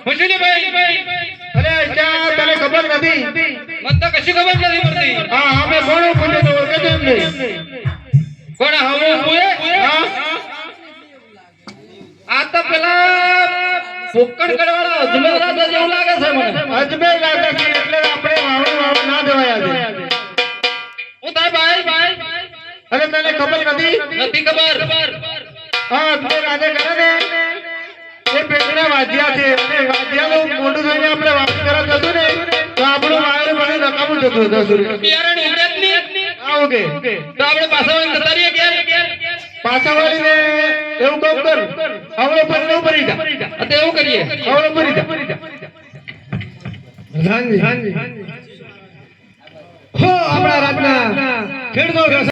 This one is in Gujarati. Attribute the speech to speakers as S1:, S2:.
S1: પૂછ્યું ભાઈ
S2: અરે ક્યાં તને ખબર નથી?
S1: મને તો કશું ખબર નથી પડતી.
S2: હા અમે કોણ પૂછે તો કે કેમ નહીં?
S1: કોણ હવે પૂછે?
S2: હા
S1: આ તો પેલા પોકણ કરવાના અજમેર રાજા જેવું લાગે છે મને.
S2: અજમેર લાગે છે એટલે આપણે વાવડું ના દેવાય આજે.
S1: હું તાર ભાઈ
S2: અરે તને ખબર નથી?
S1: નથી ખબર.
S2: હા અજમેર રાજા કરે ને એ પેટના વાદ્યા છે અને વાદ્યાનું મોઢું જોઈને આપણે વાત કરત હતું ને તો આપણું વાયર મને નકામું જતું હતું.
S1: બિયારણ ઉડે જ નહીં.
S2: હા ઓકે
S1: તો આપણે પાછા વળીને જતા રહીએ ક્યારે?
S2: પાછા વાળીને એવું કામ કર આવડો પર ન ભરી જા.
S1: આ તો એવું કરીએ.
S2: આવડો ભરી જા.
S3: હો આપણા રાજના ખેડૂતો